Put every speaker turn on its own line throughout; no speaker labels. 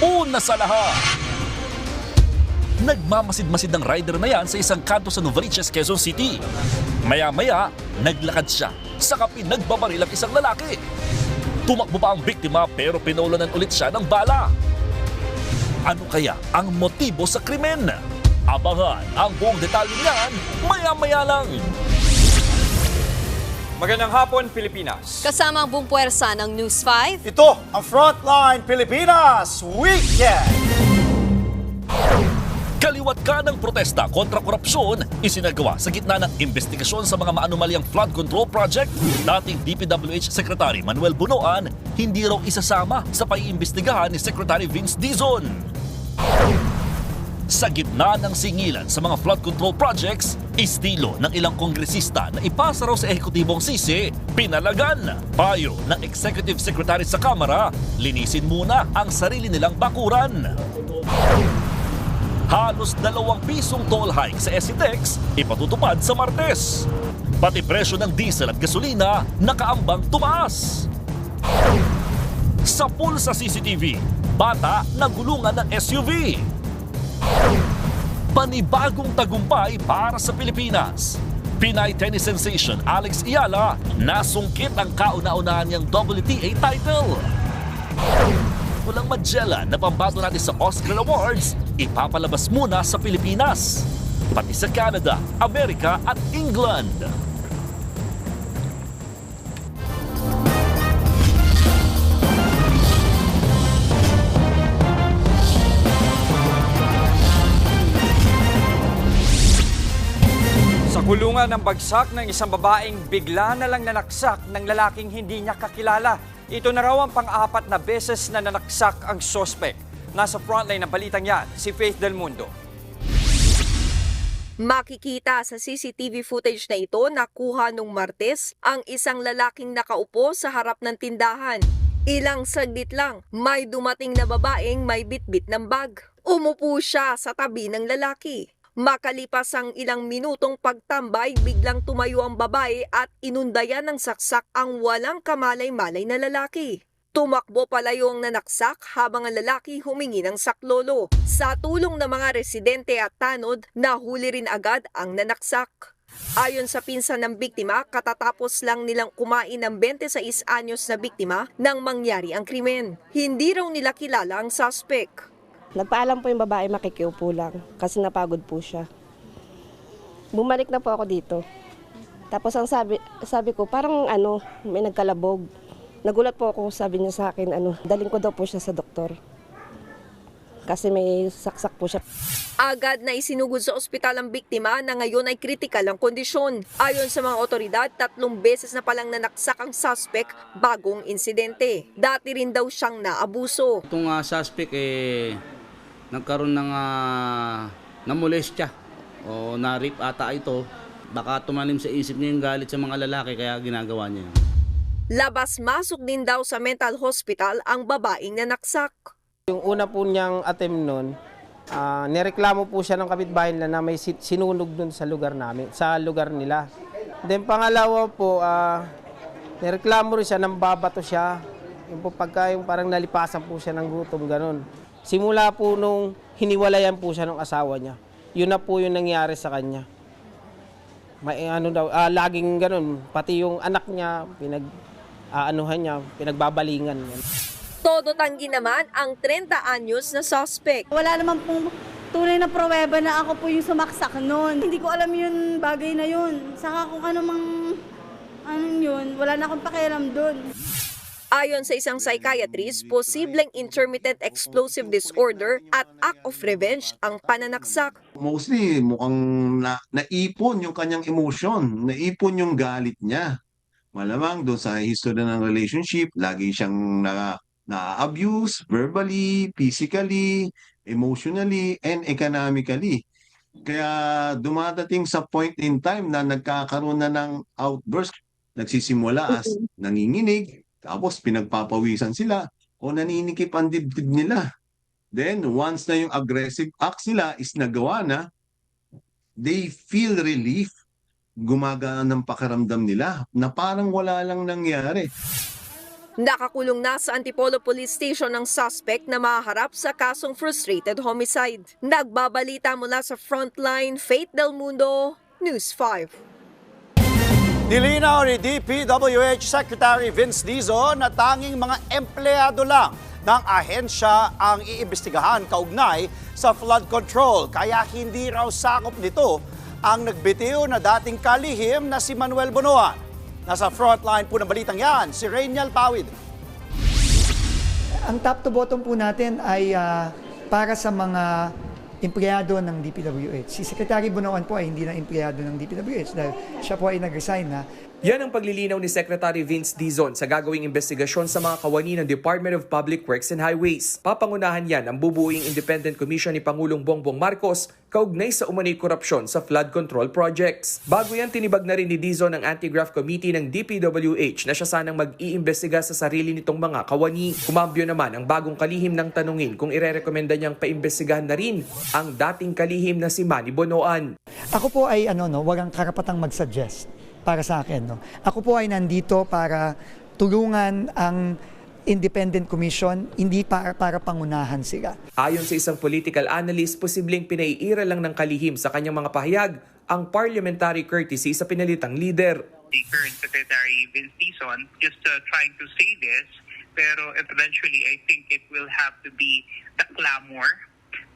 Una sa lahat, nagmamasid-masid ang rider na yan sa isang kanto sa Novaliches, Quezon City. Maya-maya, naglakad siya, saka pinagbabaril ang isang lalaki. Tumakbo pa ang biktima pero pinaulanan ulit siya ng bala. Ano kaya ang motibo sa krimen? Abangan ang buong detalye niyan maya-maya lang.
Magandang hapon, Pilipinas.
Kasama ang buong puwersa ng News 5.
Ito ang Frontline Pilipinas Weekend!
Kaliwat ka ng protesta kontra korupsyon, isinagawa sa gitna ng investigasyon sa mga maanumalyang flood control project. Dating DPWH Secretary Manuel Bunoan, hindi raw isasama sa paiimbestigahan ni Secretary Vince Dizon. Sa gitna ng singilan sa mga flood control projects, estilo ng ilang kongresista na ipasa raw sa ehekutibong sisi, pinalagan. Payo ng Executive Secretary sa Kamara, linisin muna ang sarili nilang bakuran. Halos 2 pisong toll hike sa SCTEX ipatutupad sa Martes. Pati presyo ng diesel at gasolina nakaambang tumaas. Sa pool sa CCTV, bata nagulungan ng SUV. Panibagong tagumpay para sa Pilipinas. Pinay tennis sensation Alex Ayala nasungkit ang kauna-unahan niyang WTA title. Walang magellan na pambato natin sa Oscar Awards, ipapalabas muna sa Pilipinas. Pati sa Canada, Amerika at England.
Sa kulungan ng bagsak ng isang babaeng bigla na lang nanaksak ng lalaking hindi niya kakilala. Ito na raw ang pang-apat na beses na nanaksak ang sospek. Nasa frontline ng balitang yan, si Faith Del Mundo.
Makikita sa CCTV footage na ito na kuha nung Martes ang isang lalaking nakaupo sa harap ng tindahan. Ilang saglit lang, may dumating na babaeng may bitbit ng bag. Umupo siya sa tabi ng lalaki. Makalipas ang ilang minutong pagtambay, biglang tumayo ang babae at inundayan ng saksak ang walang kamalay-malay na lalaki. Tumakbo palayo ang nanaksak habang ang lalaki humingi ng saklolo. Sa tulong ng mga residente at tanod, nahuli rin agad ang nanaksak. Ayon sa pinsan ng biktima, katatapos lang nilang kumain ng 26 anyos na biktima nang mangyari ang krimen. Hindi raw nila kilala ang suspect.
Nagpaalam po yung babae, makikiupo lang kasi napagod po siya. Bumalik na po ako dito. Tapos ang sabi ko, parang may nagkalabog. Nagulat po ako, sabi niya sa akin, daling ko daw po siya sa doktor. Kasi may saksak po siya.
Agad na isinugod sa ospital ang biktima na ngayon ay kritikal ang kondisyon. Ayon sa mga otoridad, 3 beses na palang nanaksak ang suspect bagong insidente. Dati rin daw siyang naabuso.
Itong suspect nagkaroon ng namolestya o na-rape ata ito. Baka tumanim sa isip niya yung galit sa mga lalaki kaya ginagawa niya.
Labas-masok din daw sa mental hospital ang babaeng nanaksak.
Yung una po niyang attempt nun, nireklamo po siya ng kapitbahay nila na may sinunog dun sa lugar namin, sa lugar nila. Then pangalawa po, nireklamo rin siya, nang babato siya. Yung po pagka yung parang nalipasan po siya ng gutom, ganun. Simula po nung hiniwalayan po siya ng asawa niya, yun na po yung nangyari sa kanya. May laging ganun, pati yung anak niya, pinagbabalingan.
Todo tanggi naman ang 30 anyos na suspect.
Wala naman pong tunay na pruweba na ako po yung sumaksak noon. Hindi ko alam yun bagay na yun. Saka kung yun, wala na akong pakialam doon.
Ayon sa isang psychiatrist, posibleng intermittent explosive disorder at act of revenge ang pananaksak.
Mostly mukhang naipon yung kanyang emotion, naipon yung galit niya. Malamang doon sa history ng relationship, lagi siyang na-abuse verbally, physically, emotionally, and economically. Kaya dumadating sa point in time na nagkakaroon na ng outburst, nagsisimula as nanginginig, tapos pinagpapawisan sila o naninikip ang dibdib nila. Then once na yung aggressive act nila is nagawa na, they feel relief, gumagaan ng pakiramdam nila na parang wala lang nangyari.
Nakakulong na sa Antipolo Police Station ang suspect na mahaharap sa kasong frustrated homicide. Nagbabalita mula sa Frontline, Faith Del Mundo, News 5.
Nilinaw ni DPWH Secretary Vince Dizon na tanging mga empleyado lang ng ahensya ang iimbestigahan kaugnay sa flood control. Kaya hindi raw sakop nito ang nagbitiw na dating kalihim na si Manuel Bonoan. Nasa frontline po ng balitang yan, si Rainiel Pawid.
Ang top to bottom po natin ay para sa mga empleyado ng DPWH. Si Secretary Bonoan po ay hindi na empleyado ng DPWH dahil siya po ay nag-resign na.
Yan ang paglilinaw ni Secretary Vince Dizon sa gagawing investigasyon sa mga kawani ng Department of Public Works and Highways. Papangunahan yan ang bubuing Independent Commission ni Pangulong Bongbong Marcos kaugnay sa umano'y korupsyon sa flood control projects. Bago yan, tinibag na rin ni Dizon ang Anti-Graft Committee ng DPWH na siya sanang mag-iimbestiga sa sarili nitong mga kawani. Kumambyo naman ang bagong kalihim ng tanungin kung irerekomenda niyang paimbestigahan na rin ang dating kalihim na si Manny Bonoan.
Ako po ay walang karapatang mag-suggest para sa akin. Ako po ay nandito para tulungan ang Independent Commission, hindi para pangunahan sila.
Ayon sa isang political analyst, posibleng pinaiira lang ng kalihim sa kanyang mga pahayag ang parliamentary courtesy sa pinalitang leader.
The current Secretary Vince Dizon just trying to say this, pero eventually I think it will have to be the clamor,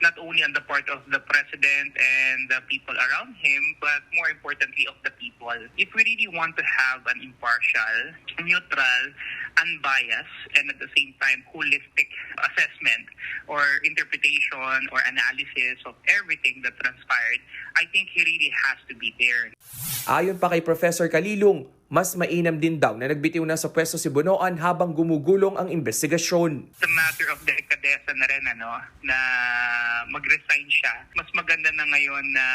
not only on the part of the President and the people around him, but more importantly of the people. If we really want to have an impartial, neutral, unbiased, and at the same time holistic assessment or interpretation or analysis of everything that transpired, I think he really has to be there.
Ayon pa kay Professor Kalilong, mas mainam din daw na nagbitiw na sa pwesto si Bonoan habang gumugulong ang investigasyon.
It's a matter of delikadesa na rin, na mag-resign siya. Mas maganda na ngayon na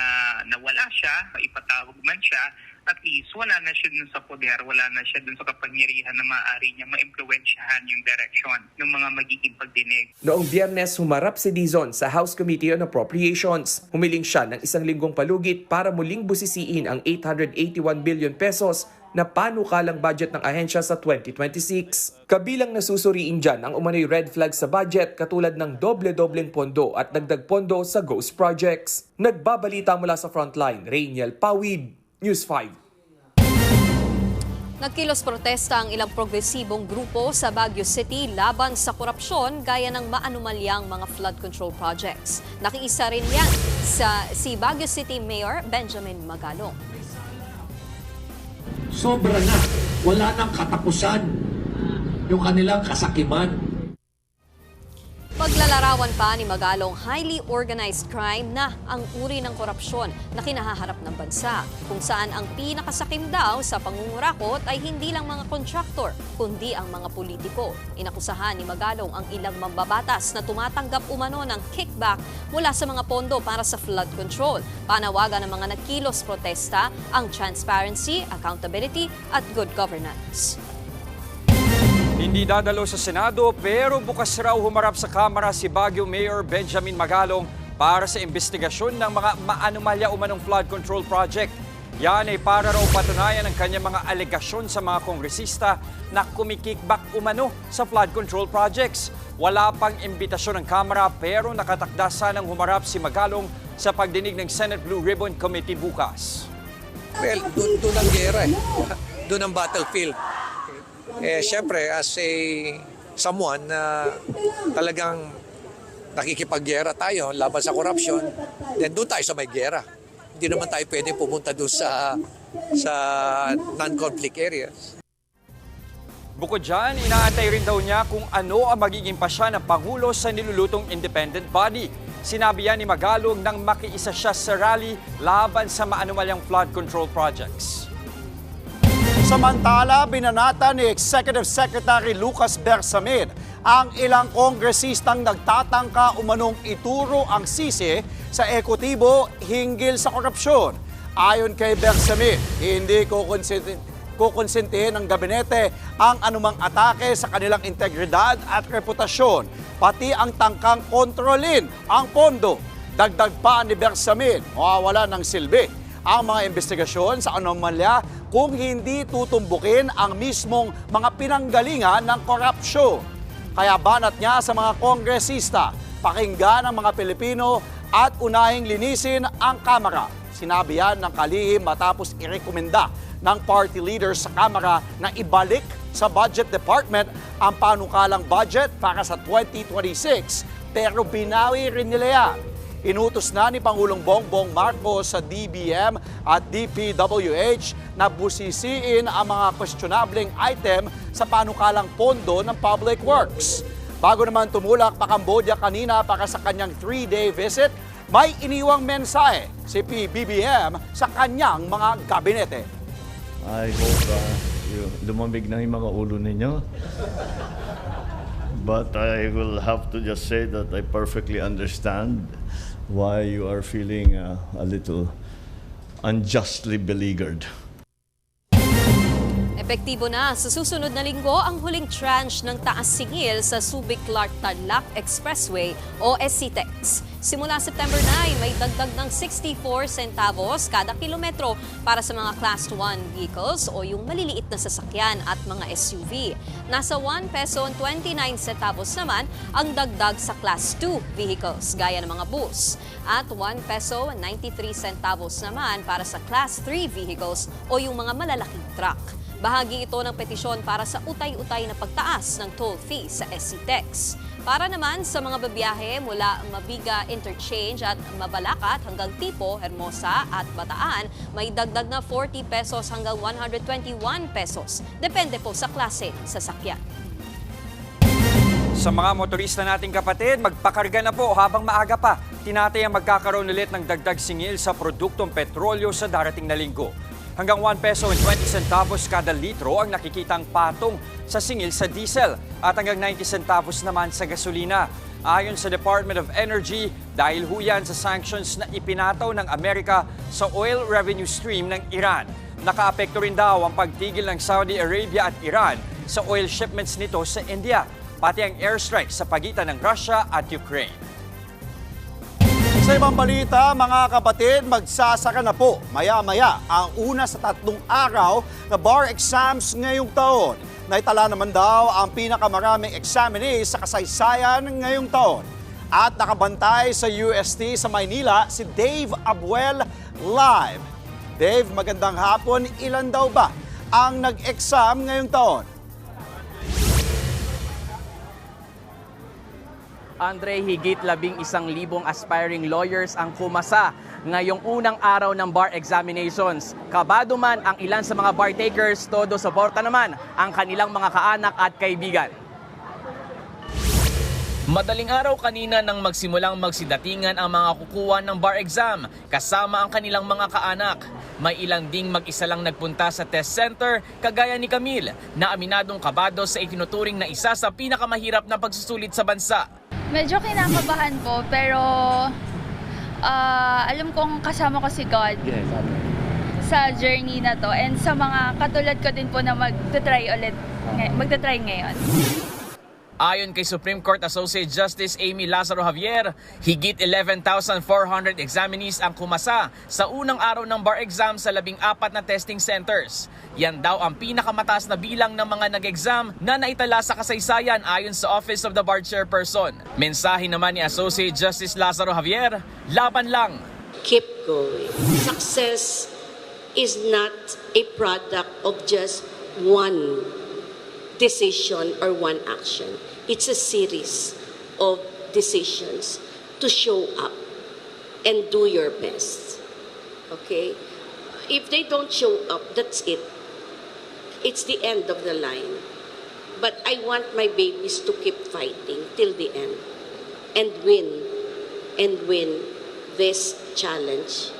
nawala siya, ipatawag man siya, at least wala na siya dun sa poder, wala na siya dun sa kapangyarihan na maaari niya ma-impluwensyahan yung direction ng mga magiging pagdinig.
Noong Biyernes, humarap si Dizon sa House Committee on Appropriations. Humiling siya ng 1 linggong palugit para muling busisiin ang 881 billion pesos na panukalang budget ng ahensya sa 2026. Kabilang nasusuriin dyan ang umano'y red flag sa budget katulad ng doble-dobleng pondo at dagdag pondo sa ghost projects. Nagbabalita mula sa Frontline, Rainiel Pawid, News 5.
Nagkilos protesta ang ilang progresibong grupo sa Baguio City laban sa korupsyon gaya ng maanumalyang mga flood control projects. Nakiisa rin yan si Baguio City Mayor Benjamin Magalong.
Sobra na. Wala nang katapusan yung kanilang kasakiman.
Paglalarawan pa ni Magalong, highly organized crime na ang uri ng korupsyon na kinahaharap ng bansa, kung saan ang pinakasakim daw sa pangungurakot ay hindi lang mga kontraktor, kundi ang mga politiko. Inakusahan ni Magalong ang ilang mambabatas na tumatanggap umano ng kickback mula sa mga pondo para sa flood control. Panawagan ng mga nagkilos protesta ang transparency, accountability at good governance.
Hindi dadalo sa Senado pero bukas raw humarap sa Kamara si Baguio Mayor Benjamin Magalong para sa investigasyon ng mga maanumalya umanong flood control project. Yan ay para raw patunayan ang kanyang mga alegasyon sa mga kongresista na kumikickback umano sa flood control projects. Wala pang imbitasyon ng Kamara pero nakatakda sanang humarap si Magalong sa pagdinig ng Senate Blue Ribbon Committee bukas.
Well, doon ang gera doon ang battlefield. Siyempre, as someone na talagang nakikipaggera tayo laban sa korupsyon, then doon tayo sa may gera. Hindi naman tayo pwede pumunta doon sa non-conflict areas.
Bukod dyan, inaantay rin daw niya kung ano ang magiging pasya ng Pangulo sa nilulutong independent body. Sinabi yan ni Magalong nang makiisa siya sa rally laban sa maanumalyang flood control projects.
Samantala, binanata ni Executive Secretary Lucas Bersamin ang ilang kongresistang nagtatangka umanong ituro ang sisi sa ekotibo hinggil sa korupsyon. Ayon kay Bersamin, hindi kukonsentihin ng gabinete ang anumang atake sa kanilang integridad at reputasyon, pati ang tangkang kontrolin ang pondo. Dagdag pa ni Bersamin, mawawala ng silbi ang mga investigasyon sa anomalya kung hindi tutumbukin ang mismong mga pinanggalingan ng korupsyon. Kaya banat niya sa mga kongresista, pakinggan ang mga Pilipino at unahing linisin ang Kamara. Sinabi yan ng kalihim matapos irekomenda ng party leaders sa Kamara na ibalik sa Budget Department ang panukalang budget para sa 2026, pero binawi rin nila yan. Inutos na ni Pangulong Bongbong Marcos sa DBM at DPWH na busisiin ang mga questionableng item sa panukalang pondo ng Public Works. Bago naman tumulak pa Cambodia kanina para sa kanyang 3-day visit, may iniwang mensahe si PBBM sa kanyang mga gabinete.
I hope lumamig na yung mga ulo ninyo. But I will have to just say that I perfectly understand why you are feeling a little unjustly beleaguered.
Epektibo na sa susunod na linggo ang huling tranche ng taas singil sa Subic-Clark-Tarlac Expressway o SCTEX. Simula September 9, may dagdag ng 64 centavos kada kilometro para sa mga Class 1 vehicles o yung maliliit na sasakyan at mga SUV. Nasa 1 peso 29 centavos naman ang dagdag sa Class 2 vehicles gaya ng mga bus. At 1 peso 93 centavos naman para sa Class 3 vehicles o yung mga malalaking truck. Bahagi ito ng petisyon para sa utay-utay na pagtaas ng toll fee sa SCTEX. Para naman sa mga babiyahe mula Mabiga Interchange at Mabalacat hanggang Tipo, Hermosa at Bataan, may dagdag na 40 pesos hanggang 121 pesos. Depende po sa klase ng sasakyan.
Sa mga motorista nating kapatid, magpakarga na po habang maaga pa. Tinatayang magkakaroon ulit ng dagdag singil sa produktong petrolyo sa darating na linggo. Hanggang 1 peso and 20 centavos kada litro ang nakikitang patong sa singil sa diesel at hanggang 90 centavos naman sa gasolina. Ayon sa Department of Energy, dahil huyan sa sanctions na ipinataw ng Amerika sa oil revenue stream ng Iran. Nakaapekto rin daw ang pagtigil ng Saudi Arabia at Iran sa oil shipments nito sa India, pati ang airstrike sa pagitan ng Russia at Ukraine.
Sa ibang balita, mga kapatid, magsasara na po maya-maya ang una sa 3 araw na bar exams ngayong taon. Naitala naman daw ang pinakamaraming examinees sa kasaysayan ngayong taon. At nakabantay sa UST sa Maynila si Dave Abuel live. Dave, magandang hapon. Ilan daw ba ang nag-exam ngayong taon?
Andre, higit 11,000 aspiring lawyers ang pumasa ngayong unang araw ng bar examinations. Kabado man ang ilan sa mga bar takers, todo suporta naman ang kanilang mga kaanak at kaibigan.
Madaling araw kanina nang magsimulang magsidatingan ang mga kukuha ng bar exam kasama ang kanilang mga kaanak. May ilang ding mag-isa lang nagpunta sa test center kagaya ni Camille na aminadong kabado sa itinuturing na isa sa pinakamahirap na pagsusulit sa bansa.
Medyo kinakabahan po pero alam kong kasama ko si God sa journey na to and sa mga katulad ko din po na magta-try ngayon.
Ayon kay Supreme Court Associate Justice Amy Lazaro Javier, higit 11,400 examinees ang kumasa sa unang araw ng bar exam sa 14 na testing centers. Yan daw ang pinakamataas na bilang ng mga nag-exam na naitala sa kasaysayan ayon sa Office of the Bar Chairperson. Mensahe naman ni Associate Justice Lazaro Javier, laban lang.
Keep going. Success is not a product of just one decision or one action. It's a series of decisions to show up and do your best. Okay? If they don't show up, that's it. It's the end of the line. But I want my babies to keep fighting till the end and win this challenge.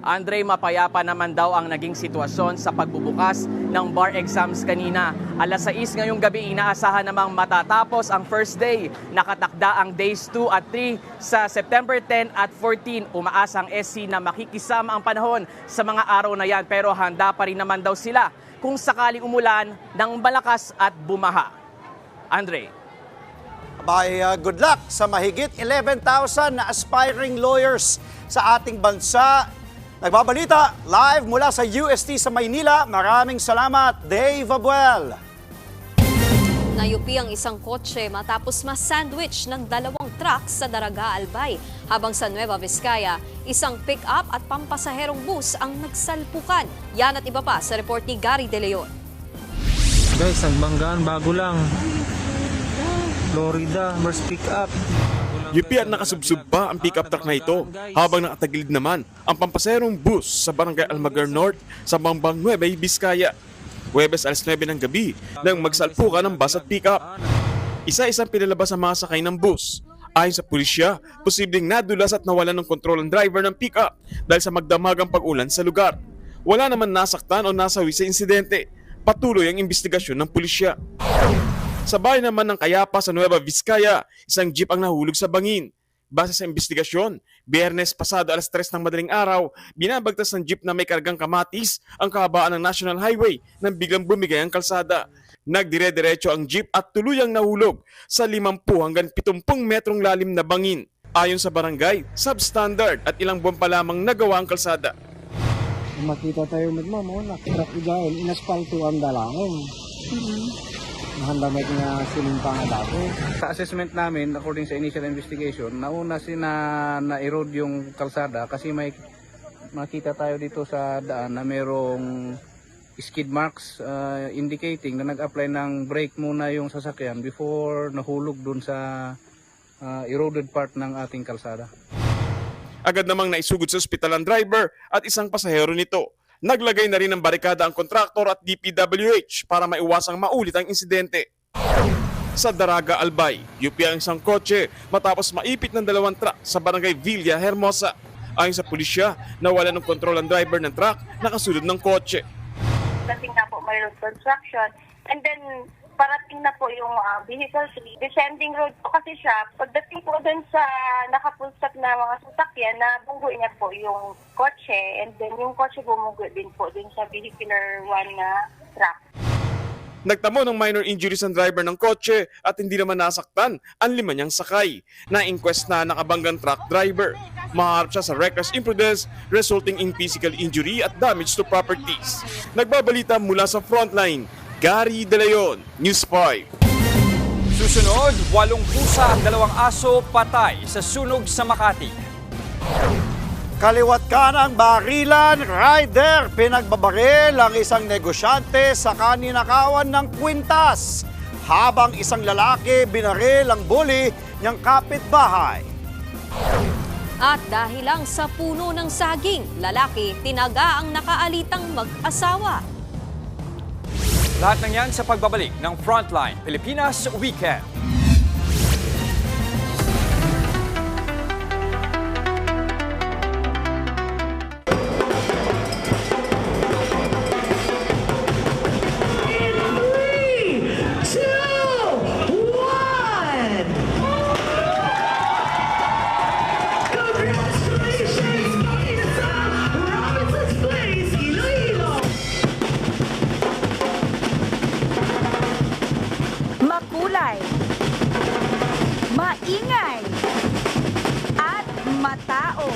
Andre, mapayapa naman daw ang naging sitwasyon sa pagbubukas ng bar exams kanina. Alas 6 ngayong gabi, inaasahan namang matatapos ang first day. Nakatakda ang days 2 at 3 sa September 10 at 14. Umaasa ang SC na makikisama ang panahon sa mga araw na yan pero handa pa rin naman daw sila kung sakaling umulan ng malakas at bumaha. Andre.
good luck sa mahigit 11,000 na aspiring lawyers sa ating bansa. Nagbabalita live mula sa UST sa Maynila. Maraming salamat, Dave Abuel.
Nayupi ang isang kotse matapos ma-sandwich ng 2 truck sa Daraga, Albay. Habang sa Nueva Vizcaya, isang pick-up at pampasaherong bus ang nagsalpukan. Yan at iba pa sa report ni Gary De Leon.
Guys, ang banggaan bago lang. Florida versus pick-up.
Yupi at nakasubsub pa ang pick-up truck na ito habang nakatagilid naman ang pampasaherong bus sa Barangay Almaguer North sa Bambang Nueva Vizcaya. Huwebes alas 9 ng gabi nang magsalpukan ng bus at pick-up. Isa-isang pinalabas ang mga sakay ng bus. Ayon sa pulisya, posibleng nadulas at nawalan ng kontrol ang driver ng pick-up dahil sa magdamagang pag-ulan sa lugar. Wala naman nasaktan o nasawi sa insidente. Patuloy ang investigasyon ng pulisya. Sa bayan naman ng Kayapa sa Nueva Vizcaya, isang jeep ang nahulog sa bangin. Base sa investigasyon, Biyernes pasado alas 3 ng madaling araw, binabagtas ng jeep na may kargang kamatis ang kahabaan ng National Highway nang biglang bumigay ang kalsada. Nagdire-diretso ang jeep at tuluyang nahulog sa 50 hanggang 70 metrong lalim na bangin. Ayon sa barangay, substandard at ilang buwan pa lamang nagawa ang kalsada.
Makita tayo magmamuna, truck dahil inaspalto ang dalangin. Nahandamay nga sinimpa nga dati. Sa assessment namin, according sa initial investigation, nauna na-erode yung kalsada kasi may makita tayo dito sa daan na merong skid marks indicating na nag-apply ng brake muna yung sasakyan before nahulog dun sa eroded part ng ating kalsada.
Agad namang naisugod sa ospital ang driver at isang pasahero nito. Naglagay na rin ng barikada ang kontraktor at DPWH para maiwasang maulit ang insidente. Sa Daraga, Albay, yupi ang isang kotse matapos maipit ng 2 truck sa Barangay Villa Hermosa. Ayon sa pulisya, nawala ng kontrol ang driver ng truck nakasulod ng kotse.
Dating na po may road construction and then parating na po yung vehicle descending road po kasi siya. Pagdating po dun sa nakapulsak na mga sasakyan, nabunggo niya po yung kotse and then yung kotse bumunggo din po dun sa vehicular one na truck.
Nagtamo ng minor injuries ang driver ng kotse at hindi naman nasaktan ang 5 niyang sakay. Na-inquest na nakabanggang truck driver. Maharap siya sa reckless imprudence resulting in physical injury at damage to properties. Nagbabalita mula sa frontline, Gary De Leon, News 5.
Susunod, 8 pusa ang 2 aso patay sa sunog sa Makati.
Kaliwat kanang barilan, rider, pinagbabaril ang isang negosyante sa kaninakawan ng kwintas. Habang isang lalaki binaril ang bully niyang kapitbahay.
At dahil lang sa puno ng saging, lalaki tinaga ang nakaalitang mag-asawa.
Lahat ng yan sa pagbabalik ng Frontline Pilipinas Weekend.
Maingay at matao.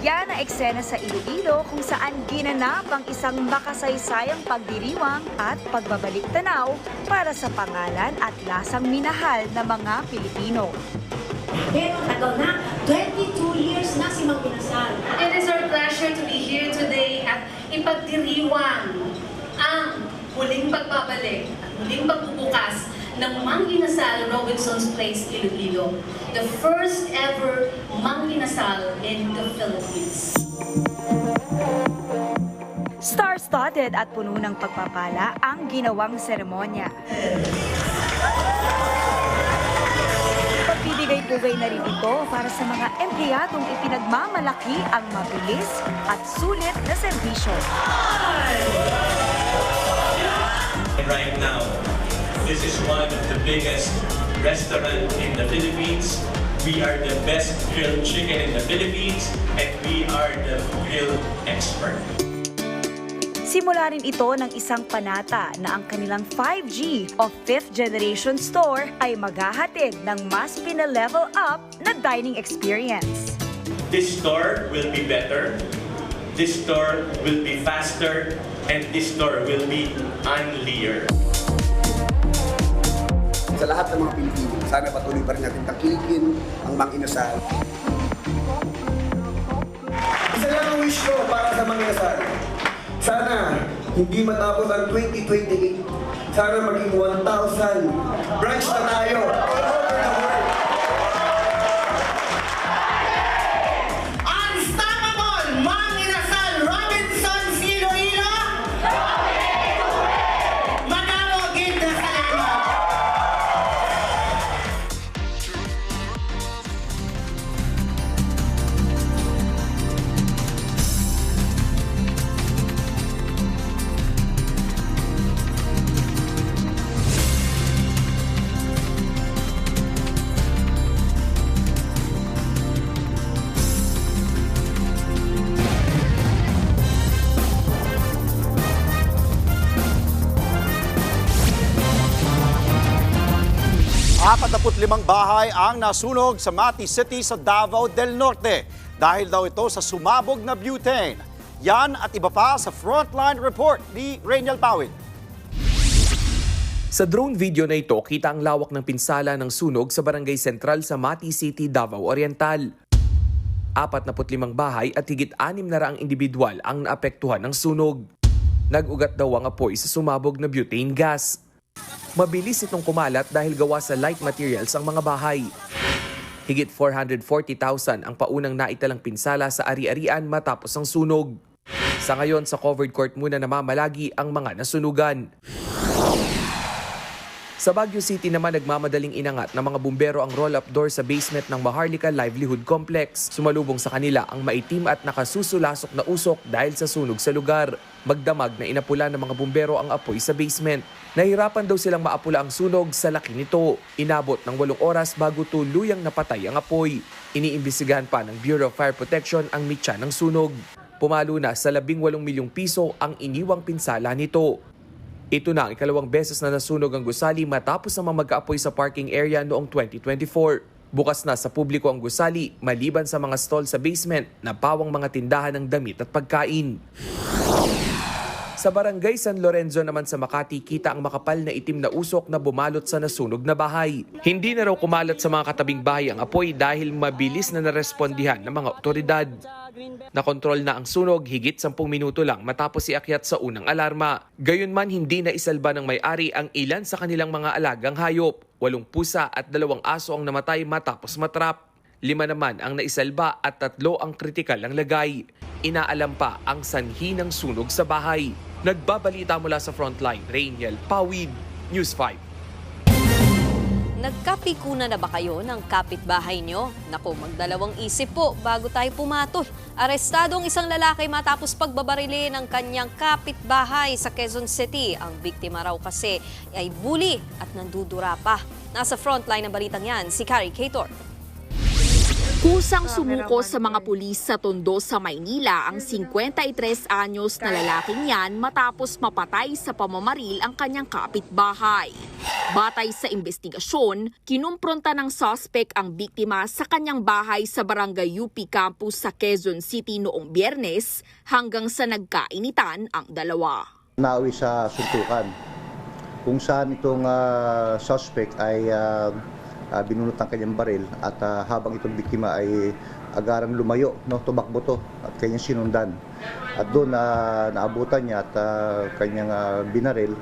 Yan ang eksena sa Iloilo kung saan ginanap ang isang makasaysayang pagdiriwang at pagbabalik tanaw para sa pangalan at lasang minahal na mga Pilipino.
Pero tagal na, 22 years na si Mang Inasal.
It is our pleasure to be here today at ipagdiriwang ang muling pagbabalik at muling pagbubukas ng Mang Inasal Robinson's Place, Iloilo. The first ever Mang Inasal in the Philippines.
Star-studded at puno ng pagpapala ang ginawang seremonya. Pagbibigay-pugay na rin ito para sa mga empleyadong ipinagmamalaki ang mabilis at sulit na serbisyo.
Right now, this is one of the biggest restaurants in the Philippines. We are the best grilled chicken in the Philippines, and we are the grill expert.
Simula rin ito ng isang panata na ang kanilang 5G o 5th generation store ay maghahatid ng mas pina-level up na dining experience.
This store will be better, this store will be faster, and this store will be unlear.
Sa lahat ng mga Pilipino, sana patuloy pa rin natin takilikin ang Mang Inasal. Isa lang ang wish ko para sa Mang Inasal. Sana hindi matapos ang 2028. Sana maging 1,000 branch na tayo.
Unstoppable! Mang Inasal Robinsons Iloilo! Magalogid na salamat!
Limang bahay ang nasunog sa Mati City sa Davao del Norte dahil daw ito sa sumabog na butane. Yan at iba pa sa Frontline Report ni Rainiel Pawid.
Sa drone video na ito, kita ang lawak ng pinsala ng sunog sa Barangay Sentral sa Mati City, Davao Oriental. 45 bahay at higit 600 individual ang naapektuhan ng sunog. Nag-ugat daw ang apoy sa sumabog na butane gas. Mabilis itong kumalat dahil gawa sa light materials ang mga bahay. Higit 440,000 ang paunang naitalang pinsala sa ari-arian matapos ang sunog. Sa ngayon, sa covered court muna namamalagi ang mga nasunugan. Sa Baguio City naman, nagmamadaling inangat ng mga bumbero ang roll-up door sa basement ng Maharlika Livelihood Complex. Sumalubong sa kanila ang maitim at nakasusulasok na usok dahil sa sunog sa lugar. Magdamag na inapula ng mga bumbero ang apoy sa basement. Nahirapan daw silang maapula ang sunog sa laki nito. Inabot ng 8 oras bago tuluyang napatay ang apoy. Iniimbestigahan pa ng Bureau of Fire Protection ang mitya ng sunog. Pumalo na sa 18 milyong piso ang iniwang pinsala nito. Ito na ang ikalawang beses na nasunog ang gusali matapos na mag-aapoy sa parking area noong 2024. Bukas na sa publiko ang gusali maliban sa mga stall sa basement na pawang mga tindahan ng damit at pagkain. Sa Barangay San Lorenzo naman sa Makati, kita ang makapal na itim na usok na bumalot sa nasunog na bahay. Hindi na raw kumalat sa mga katabing bahay ang apoy dahil mabilis na narespondihan ng mga otoridad. Nakontrol na ang sunog higit 10 minuto lang matapos iakyat sa unang alarma. Gayunman, hindi na isalba ng may-ari ang ilan sa kanilang mga alagang hayop. 8 pusa at 2 aso ang namatay matapos matrap. 5 naman ang naisalba at 3 ang kritikal ang lagay. Inaalam pa ang sanhi ng sunog sa bahay. Nagbabalita mula sa Frontline, Rainiel Pawid, News 5.
Nagkapikunan na ba kayo ng kapitbahay nyo? Naku, magdalawang isip po bago tayo pumatol. Arestado ang isang lalaki matapos pagbabarili ng kanyang kapitbahay sa Quezon City. Ang biktima raw kasi ay bully at nandudura pa. Nasa frontline ng balitang yan, si Carrie Cator.
Kusang sumuko sa mga pulis sa Tondo sa Maynila ang 53 anyos na lalaking yan matapos mapatay sa pamamaril ang kanyang kapitbahay. Batay sa investigasyon, kinumpronta ng suspect ang biktima sa kanyang bahay sa Barangay UP Campus sa Quezon City noong Biyernes hanggang sa nagkainitan ang dalawa.
Nauwi sa suntukan kung saan itong suspect ay binunot ang kanyang baril at habang itong biktima ay agarang lumayo, tumakbo to at kanyang sinundan. At doon naabutan niya at kanyang binaril.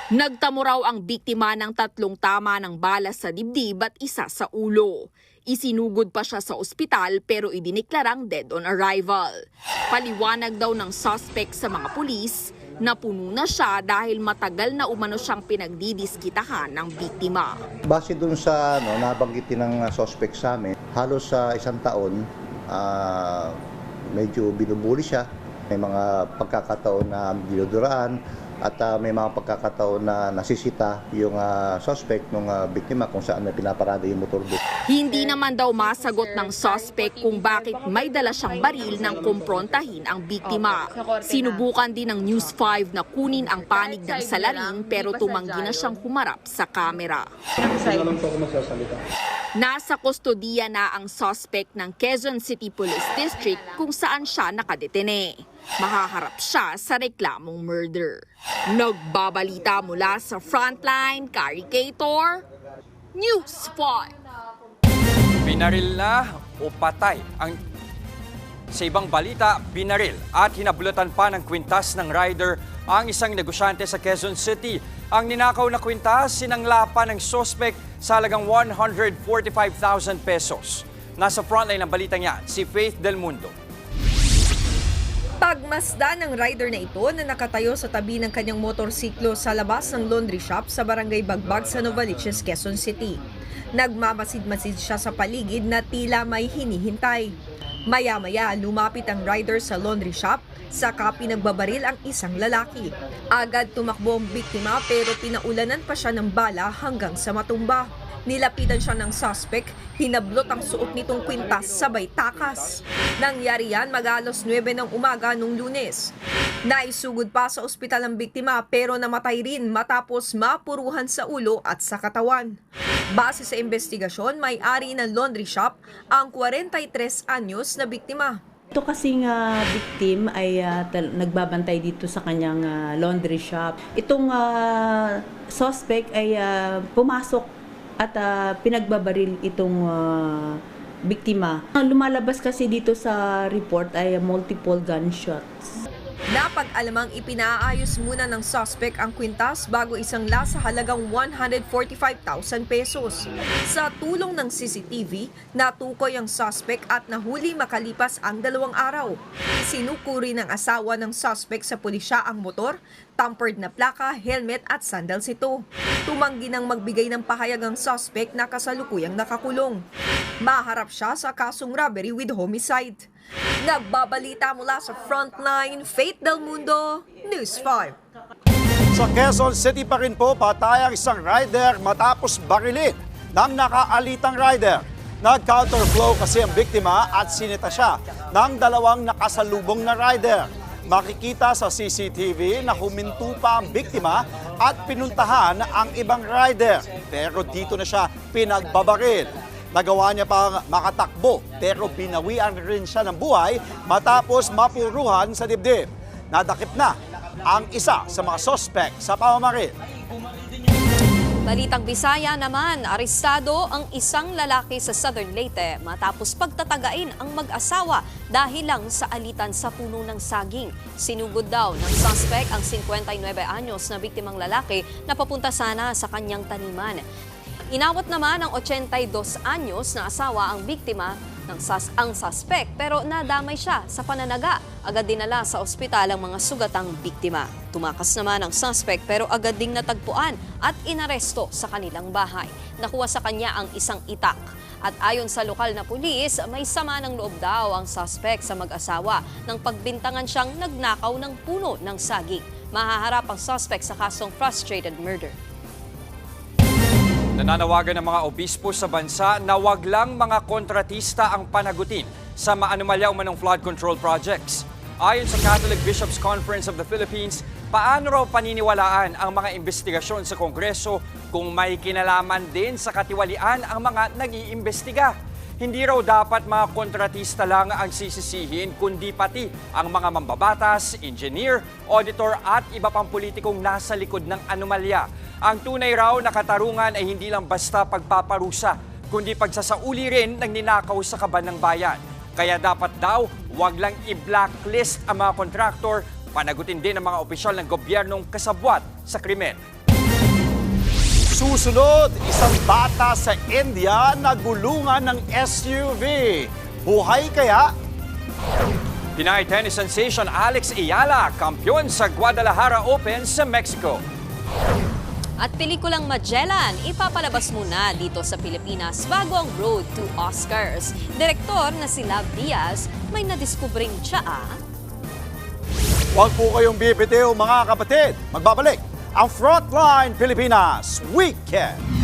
Nagtamo raw ang biktima ng 3 tama ng bala sa dibdib at 1 sa ulo. Isinugod pa siya sa ospital pero idiniklarang dead on arrival. Paliwanag daw ng suspect sa mga pulis, napuno na siya dahil matagal na umano siyang pinagdidiskitahan ng biktima.
Base dun sa nabanggitin ng suspect sa amin, halos sa 1 taon, medyo binubuli siya. May mga pagkakataon na dinuduraan at may mga pagkakataon na nasisita yung suspect ng biktima kung saan may pinaparada yung motor bus.
Hindi naman daw masagot ng suspect kung bakit may dala siyang baril nang kumprontahin ang biktima. Sinubukan din ng News 5 na kunin ang panig ng salarin pero tumanggi na siyang humarap sa kamera. Nasa kustodiya na ang suspect ng Quezon City Police District kung saan siya nakadetene. Mahaharap siya sa reklamong murder. Nagbabalita mula sa Frontline, Caricator, News 5.
Binaril na o patay ang... Sa ibang balita, binaril at hinablutan pa ng kwintas ng rider ang isang negosyante sa Quezon City. Ang ninakaw na kwintas, sinangla pa ng suspect sa halagang 145,000 pesos. Nasa frontline ng balitang yan, si Faith Del Mundo.
Pagmasdan ng rider na ito na nakatayo sa tabi ng kanyang motorsiklo sa labas ng laundry shop sa barangay Bagbag sa Novaliches, Quezon City. Nagmamasid-masid siya sa paligid na tila may hinihintay. Maya-maya lumapit ang rider sa laundry shop, saka pinagbabaril ang isang lalaki. Agad tumakbo ang biktima pero pinaulanan pa siya ng bala hanggang sa matumba. Nilapitan siya ng suspect, hinablot ang suot nitong kwintas sabay takas. Nangyari yan mag-alas 9 ng umaga nung Lunes. Naisugod pa sa ospital ang biktima pero namatay rin matapos mapuruhan sa ulo at sa katawan. Base sa investigasyon, may-ari ng laundry shop ang 43 anyos na biktima.
Ito kasing victim ay nagbabantay dito sa kanyang laundry shop. Itong suspect ay pumasok at pinagbabaril itong biktima. Ang lumalabas kasi dito sa report ay multiple gunshots.
Napag-alamang ipinaayos muna ng suspect ang kwintas bago isangla sa halagang 145,000 pesos. Sa tulong ng CCTV, natukoy ang suspect at nahuli makalipas ang 2 araw. Sinukuri ng asawa ng suspect sa pulisya ang motor, tampered na plaka, helmet at sandals ito. Tumanggi nang magbigay ng pahayag ang suspect na kasalukuyang nakakulong. Maharap siya sa kasong robbery with homicide. Nagbabalita mula sa Frontline, Faith Del Mundo, News 5.
Sa Quezon City pa rin po, patay ang isang rider matapos barilin ng nakaalitang rider. Nag-counterflow kasi ang biktima at sinita siya ng 2 nakasalubong na rider. Makikita sa CCTV na huminto pa ang biktima at pinuntahan ang ibang rider. Pero dito na siya pinagbabaril. Nagawa niya pang makatakbo pero binawian rin siya ng buhay matapos mapuruhan sa dibdib. Nadakip na ang isa sa mga suspect sa pamamaril.
Balitang Bisaya naman, arestado ang isang lalaki sa Southern Leyte matapos pagtatagain ang mag-asawa dahil lang sa alitan sa puno ng saging. Sinugod daw ng suspect ang 59 anyos na biktimang lalaki na papunta sana sa kanyang taniman. Inawat naman ng 82 anyos na asawa ang biktima ng ang suspect pero nadamay siya sa pananaga. Agad dinala sa ospital ang mga sugatang biktima. Tumakas naman ang suspect pero agad ding natagpuan at inaresto sa kanilang bahay. Nakuha sa kanya ang isang itak. At ayon sa lokal na pulis, may sama ng loob daw ang suspect sa mag-asawa nang pagbintangan siyang nagnakaw ng puno ng saging. Mahaharap ang suspect sa kasong frustrated murder.
Nananawagan ng mga obispo sa bansa na wag lang mga kontratista ang panagutin sa maanumalya umanong flood control projects. Ayon sa Catholic Bishops' Conference of the Philippines, paano raw paniniwalaan ang mga investigasyon sa Kongreso kung may kinalaman din sa katiwalian ang mga nag-iimbestiga? Hindi raw dapat mga kontratista lang ang sisisihin, kundi pati ang mga mambabatas, engineer, auditor at iba pang politikong nasa likod ng anomalya. Ang tunay raw na katarungan ay hindi lang basta pagpaparusa, kundi pagsasauli rin ng ninakaw sa kaban ng bayan. Kaya dapat daw, wag lang i-blacklist ang mga kontraktor, panagutin din ang mga opisyal ng gobyernong kasabwat sa krimen.
Susunod, isang bata sa India na gulungan ng SUV. Buhay kaya?
Pinay tennis sensation Alex Ayala, kampiyon sa Guadalajara Open sa Mexico.
At pelikulang Magellan, ipapalabas muna dito sa Pilipinas bago ang road to Oscars. Direktor na si Lav Diaz, may nadiskubring tsaa.
Huwag po kayong bibitiw mga kapatid. Magbabalik ang Frontline Pilipinas Weekend.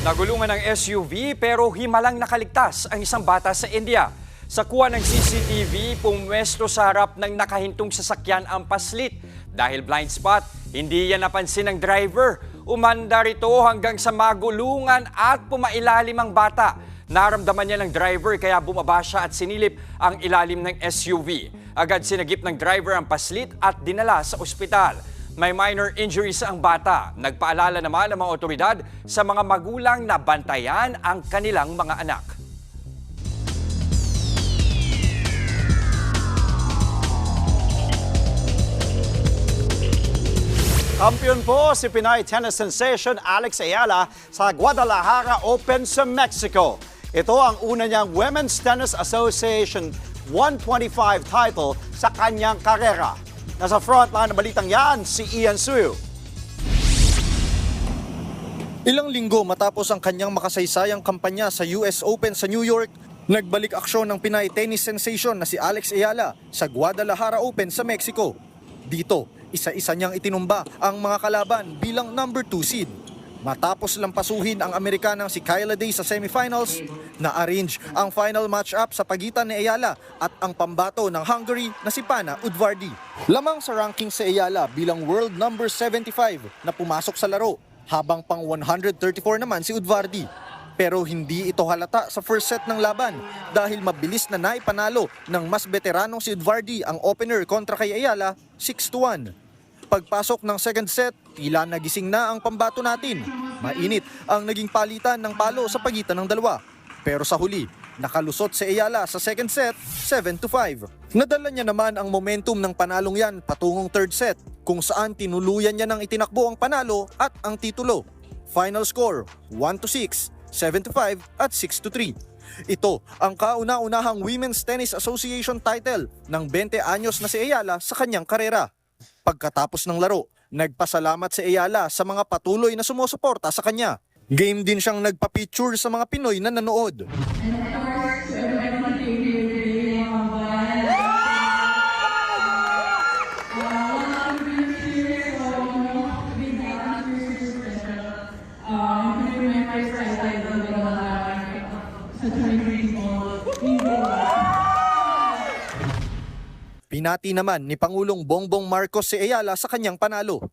Nagulungan ng SUV pero himalang nakaligtas ang isang bata sa India. Sa kuha ng CCTV, pumwesto sa harap ng nakahintong sasakyan ang paslit. Dahil blind spot, hindi yan napansin ng driver. Umanda rito hanggang sa magulungan at pumailalim ang bata. Naramdaman niya ng driver kaya bumaba siya at sinilip ang ilalim ng SUV. Agad sinagip ng driver ang paslit at dinala sa ospital. May minor injuries ang bata. Nagpaalala naman ang mga otoridad sa mga magulang na bantayan ang kanilang mga anak.
Kampiyon po si Pinay tennis sensation Alex Ayala sa Guadalajara Open sa Mexico. Ito ang una niyang Women's Tennis Association 125 title sa kanyang karera. Nasa frontline ng balitang yan, si Ian Suyu.
Ilang linggo matapos ang kanyang makasaysayang kampanya sa US Open sa New York, nagbalik aksyon ng Pinay tennis sensation na si Alex Ayala sa Guadalajara Open sa Mexico. Dito, isa-isa niyang itinumba ang mga kalaban bilang number 2 seed. Matapos lampasuhin ang Amerikanang si Kyla Day sa semifinals, na-arrange ang final match-up sa pagitan ni Ayala at ang pambato ng Hungary na si Pana Udvardy. Lamang sa ranking si Ayala bilang world number 75 na pumasok sa laro, habang pang 134 naman si Udvardy. Pero hindi ito halata sa first set ng laban dahil mabilis na naipanalo ng mas veteranong si Udvardy ang opener kontra kay Ayala 6-1. Pagpasok ng second set, tila nagising na ang pambato natin. Mainit ang naging palitan ng palo sa pagitan ng dalawa. Pero sa huli, nakalusot si Ayala sa second set, 7-5. Nadala niya naman ang momentum ng panalong yan patungong third set, kung saan tinuluyan niya ng itinakbo ang panalo at ang titulo. Final score, 1-6, 7-5 at 6-3. Ito ang kauna-unahang Women's Tennis Association title ng 20 anyos na si Ayala sa kanyang karera. Pagkatapos ng laro, nagpasalamat si Ayala sa mga patuloy na sumusuporta sa kanya. Game din siyang nagpa-picture sa mga Pinoy na nanood. Pinati naman ni Pangulong Bongbong Marcos si Ayala sa kanyang panalo.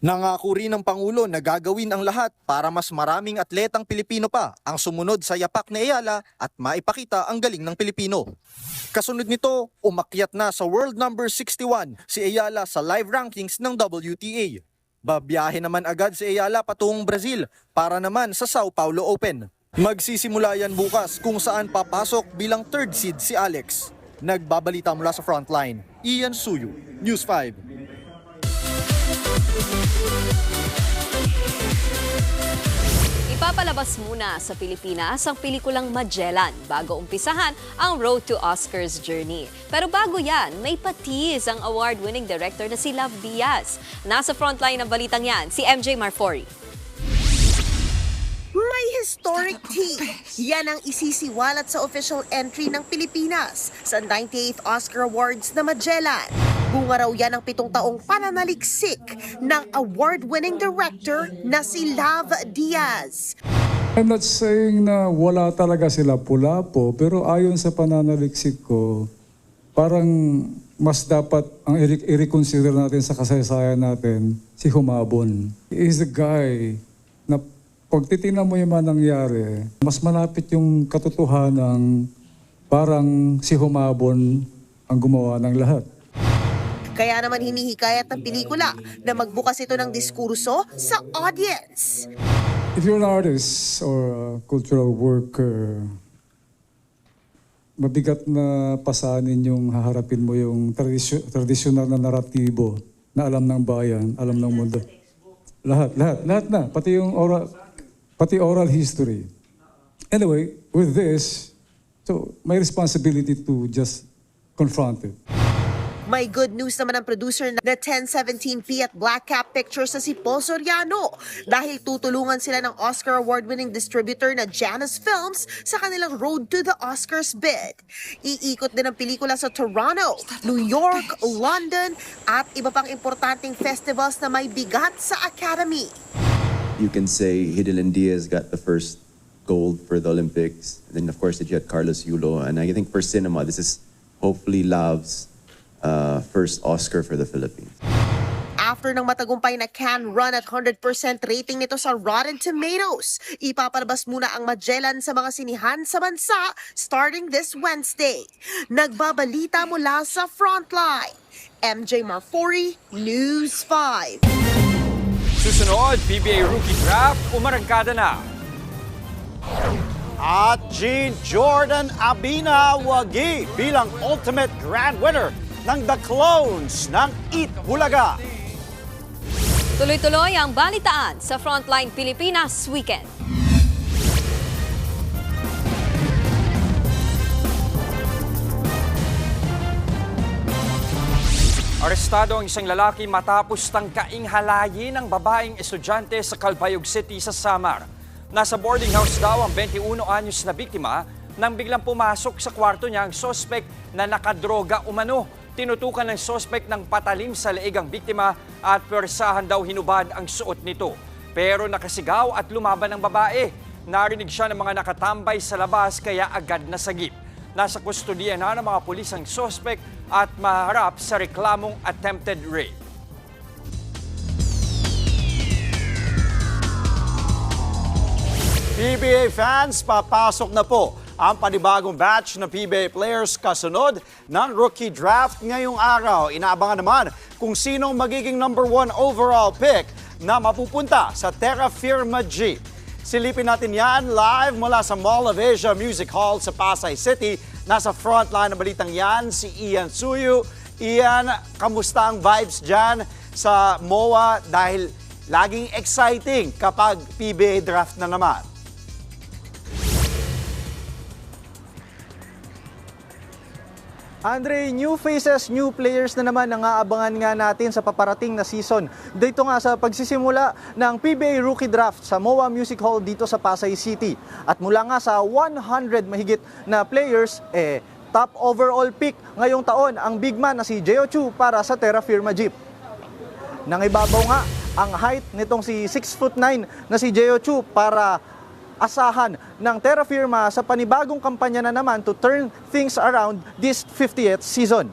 Nangako rin ng Pangulo na gagawin ang lahat para mas maraming atletang Pilipino pa ang sumunod sa yapak ni Ayala at maipakita ang galing ng Pilipino. Kasunod nito, umakyat na sa world number 61 si Ayala sa live rankings ng WTA. Babiyahe naman agad si Ayala patungong Brazil para naman sa Sao Paulo Open. Magsisimula yan bukas kung saan papasok bilang third seed si Alex. Nagbabalita mula sa frontline, Ian Suyu, News 5.
Ipapalabas muna sa Pilipinas ang pelikulang Magellan bago umpisahan ang Road to Oscars journey. Pero bago yan, may patis ang award-winning director na si Love Diaz. Nasa frontline ng balitang yan, si MJ Marfori.
May historic tea. Yan ang isisiwalat sa official entry ng Pilipinas sa 98th Oscar Awards na Magellan. Bunga raw yan ng 7 taong pananaliksik ng award-winning director na si Love Diaz.
I'm not saying na wala talaga sila pula po, pero ayon sa pananaliksik ko, parang mas dapat ang i-reconsider natin sa kasaysayan natin si Humabon. He is the guy na pag titingnan mo yung mga nangyari, mas malapit yung katotohanan parang si Humabon ang gumawa ng lahat.
Kaya naman hinihikayat ng pelikula na magbukas ito ng diskurso sa audience.
If you're an artist or a cultural worker, mabigat na pasanin yung haharapin mo yung tradisyonal na naratibo na alam ng bayan, alam ng mundo. Lahat na. Pati oral history. Anyway, with this, so my responsibility to just confront it.
May good news naman ang producer na 1017p at Black Cap Pictures na si Paul Soriano dahil tutulungan sila ng Oscar award-winning distributor na Janus Films sa kanilang Road to the Oscars bid. Iikot din ang pelikula sa Toronto, New York, London at iba pang importanteng festivals na may bigat sa Academy.
You can say Hidilyn Diaz got the first gold for the Olympics. Then of course you had Carlos Yulo, and I think for cinema this is hopefully Lav's first Oscar for the Philippines.
After ng matagumpay na Cannes run at 100% rating nito sa Rotten Tomatoes, ipapalabas muna ang Magellan sa mga sinihan sa bansa starting this Wednesday. Nagbabalita mula sa Frontline, MJ Marfori, News 5.
Susunod, PBA Rookie Draft, umarangkada na.
At Jean Jordan Abina Wagi bilang ultimate grand winner ng The Clones ng Eat Bulaga.
Tuloy-tuloy ang balitaan sa Frontline Pilipinas Weekend.
Arestado ang isang lalaki matapos tangkaing halayin ng babaeng estudyante sa Calbayog City sa Samar. Nasa boarding house daw ang 21 anyos na biktima nang biglang pumasok sa kwarto niya ang sospek na nakadroga umano. Tinutukan ng sospek ng patalim sa leeg ang biktima at pwersahan daw hinubad ang suot nito. Pero nakasigaw at lumaban ang babae. Narinig siya ng mga nakatambay sa labas kaya agad nasagip. Nasa kustodiya na ng mga pulis ang sospek at maharap sa reklamong attempted rape.
PBA fans, papasok na po ang panibagong batch ng PBA players kasunod ng rookie draft ngayong araw. Inaabangan naman kung sinong magiging number 1 overall pick na mapupunta sa Terra Firma G. Silipin natin yan live mula sa Mall of Asia Music Hall sa Pasay City. Nasa frontline ng balitang yan si Ian Suyu. Ian, kamusta ang vibes dyan sa MOA dahil laging exciting kapag PBA draft na naman?
Andre, new faces, new players na naman ang aabangan nga natin sa paparating na season. Dito nga sa pagsisimula ng PBA Rookie Draft sa MOA Music Hall dito sa Pasay City. At mula nga sa 100 mahigit na players, top overall pick ngayong taon ang big man na si Jeo Chu para sa Terra Firma Jeep. Nangibabaw nga ang height nitong si 6'9" na si Jeo Chu para asahan ng Terra Firma sa panibagong kampanya na naman to turn things around this 50th season.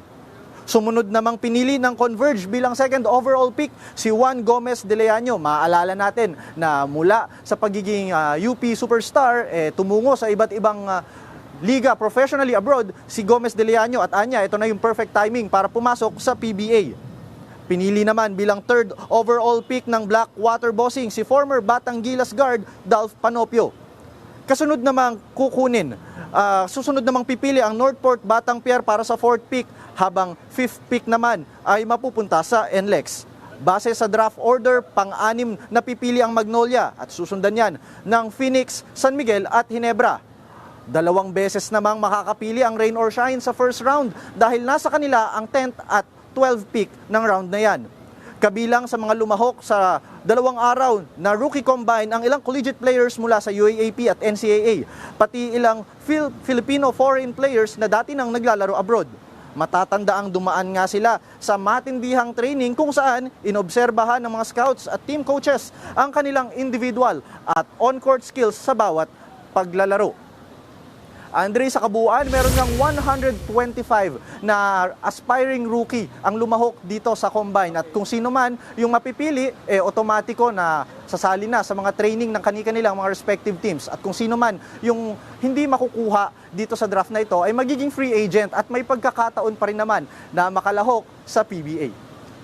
Sumunod namang pinili ng Converge bilang second overall pick si Juan Gomez de Leaño. Maaalala natin na mula sa pagiging UP superstar, tumungo sa iba't ibang liga professionally abroad si Gomez de Leaño at anya, ito na yung perfect timing para pumasok sa PBA. Pinili naman bilang third overall pick ng Blackwater Bossing si former Batang Gilas guard Dolph Panopio. Kasunod namang susunod namang pipili ang Northport Batang Pier para sa fourth pick habang fifth pick naman ay mapupunta sa NLEX. Base sa draft order, pang-anim na pipili ang Magnolia at susundan yan ng Phoenix, San Miguel at Ginebra. 2 beses namang makakapili ang Rain or Shine sa first round dahil nasa kanila ang 10th at 12 pick ng round na yan. Kabilang sa mga lumahok sa 2 araw na rookie combine ang ilang collegiate players mula sa UAAP at NCAA, pati ilang Filipino foreign players na dati nang naglalaro abroad. Matatandaang dumaan nga sila sa matindihang training kung saan inobserbahan ng mga scouts at team coaches ang kanilang individual at on-court skills sa bawat paglalaro. Andre, sa kabuuan, meron ng 125 na aspiring rookie ang lumahok dito sa Combine. At kung sino man yung mapipili, otomatiko na sasali na sa mga training ng kani-kanilang mga respective teams. At kung sino man yung hindi makukuha dito sa draft na ito, ay magiging free agent at may pagkakataon pa rin naman na makalahok sa PBA.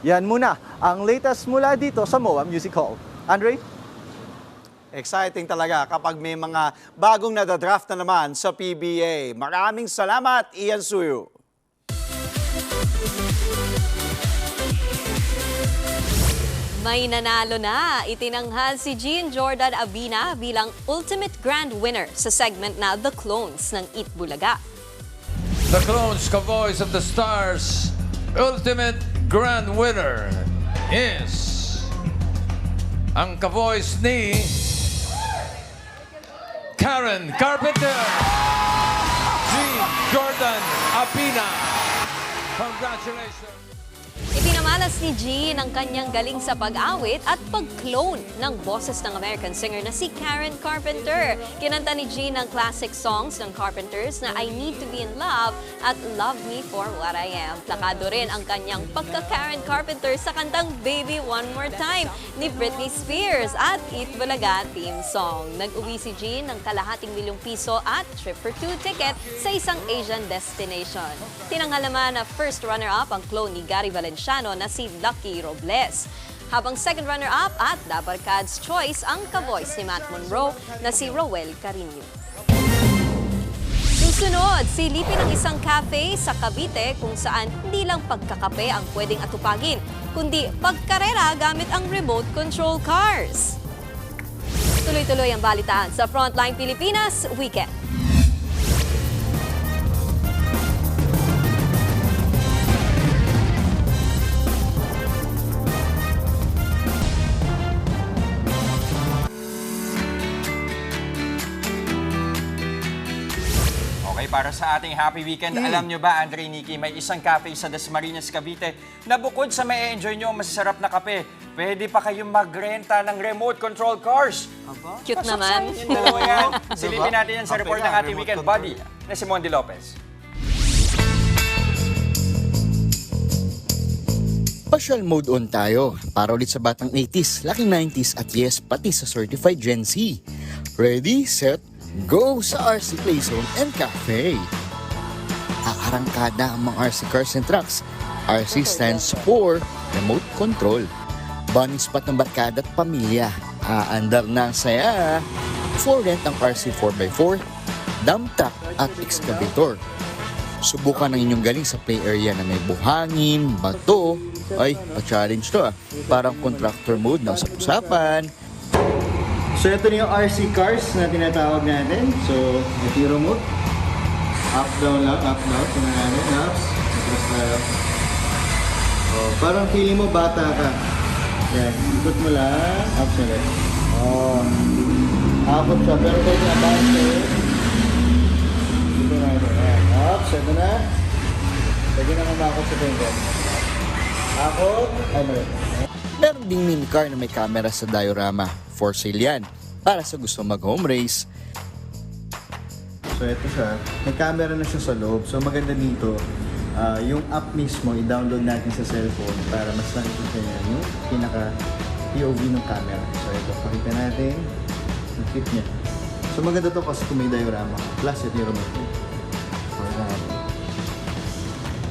Yan muna ang latest mula dito sa MOA Music Hall. Andre?
Exciting talaga kapag may mga bagong nadadraft na naman sa PBA. Maraming salamat, Ian Suyu.
May nanalo na. Itinanghal si Jean Jordan Abina bilang ultimate grand winner sa segment na The Clones ng Eat Bulaga.
The Clones Ka-Voice of the Stars ultimate grand winner is ang ka-voice ni Karen Carpenter. Jean Jordan Abina. Congratulations.
Ipinamalas ni Jean ang kanyang galing sa pag-awit at pag-clone ng boses ng American singer na si Karen Carpenter. Kinanta ni Jean ang classic songs ng Carpenters na I Need to Be in Love at Love Me for What I Am. Plakado rin ang kanyang pagka-Karen Carpenter sa kantang Baby One More Time ni Britney Spears at Eat Bulaga theme song. Nag-uwi si Jean ng ₱250,000 at trip for 2 ticket sa isang Asian destination. Tinanghal naman na first runner-up ang clone ni Gary Valenciano na si Lucky Robles. Habang second runner-up at Dabarkad's Choice ang ka-voice ni Matt Monroe na si Roel Carino. Susunod, silipin ang isang cafe sa Cavite kung saan hindi lang pagkakape ang pwedeng atupagin, kundi pagkarera gamit ang remote control cars. Tuloy-tuloy ang balitaan sa Frontline Pilipinas Weekend.
Para sa ating happy weekend, alam nyo ba, Andre, Nikki, may isang cafe sa Dasmariñas, Cavite na bukod sa may enjoy nyo ang masasarap na kape, pwede pa kayong magrenta ng remote control cars.
Cute naman.
Yung dalawa yan. Silipin natin yan sa report ng ating weekend buddy na si Mondi Lopez.
Partial mode on tayo para ulit sa batang 80s, laking 90s at yes, pati sa certified Gen Z. Ready, set, go sa RC Playzone and Cafe. Aarangkada ang mga RC cars and trucks. RC stands for Remote Control. Bunny spot ng barkada at pamilya. Aandar na ang saya. For rent ang RC 4x4, dump truck at excavator. Subukan ang inyong galing sa play area na may buhangin, bato. Ay, pa-challenge to Parang contractor mode na usap-usapan.
So ito na yung RC cars na tinatawag natin. So ito yung remote. Up, down, up, down. Tingnan natin. Ups. Atras tayo. Oh, parang feeling mo bata ka. Yan. Ikot mo lang. Ups ulit. Oh. Akot siya. Pero pwede na bounce eh. Dito na ito. Yan. Ups. Ito na. Pwede na mamakot sa finger. Akot. Ay, mali.
Meron ding mini car na may camera sa diorama. For sale yan, para sa gusto mag-home race.
So ito siya, may camera na siya sa loob. So maganda dito, yung app mismo, i-download natin sa cellphone para mas nakikita niya yung pinaka-POV ng camera. So ito, pakita natin yung kit niya. So maganda to kasi kung may diorama. Plus ito yung remote.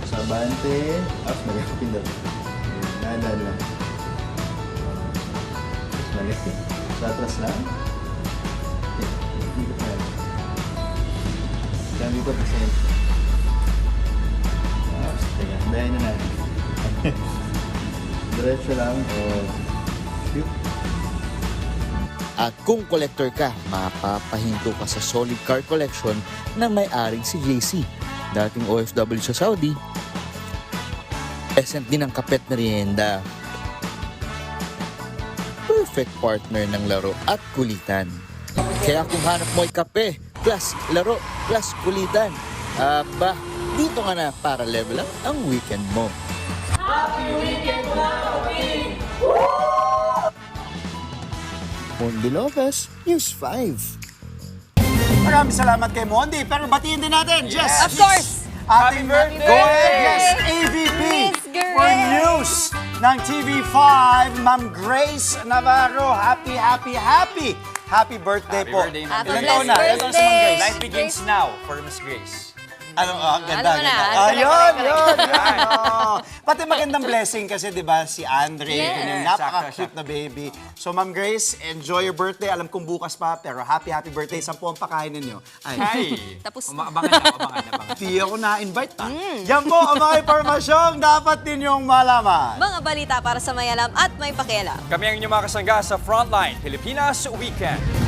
Sa abante, magiging daw. Nadaan lang. Mali. Sa atras lang. Dito pa. Dami ko kasi. Teka, dayan na natin. Diretso lang.
At kung collector ka, mapapahinto ka sa solid car collection na may-aring si JC. Dating OFW sa Saudi. Present din ang kapet na rienda. Perfect partner ng laro at kulitan. Kaya kung hanap mo ay kape, plus laro, plus kulitan, dito nga na para level up ang weekend mo.
Happy weekend, Happy!
Mondi Lopez, News 5.
Maraming salamat kay Mondi, pero batiin din natin, Jess.
Of course!
Ating Yes AVP for News ng TV5, Ma'am Grace Navarro. Happy birthday po.
Happy birthday,
Happy
Ma'am
blessed
Grace.
Ilan taon na si Ma'am Grace?
Life begins now for Miss Grace.
Ganda.
Alam mo na.
Ayun. Pati magandang blessing kasi, di ba, si Andre,
Yes.
napaka-cute na baby. So, Ma'am Grace, enjoy your birthday. Alam kong bukas pa, pero happy birthday. 10 ang pakain ninyo.
Ay,
Tapos
abangan.
Di ako na-invite, ha? Yan po ang mga impormasyong dapat ninyong malaman.
Mga balita para sa may alam at may pakialam.
Kami ang inyong mga kasangga sa Frontline Pilipinas Weekend.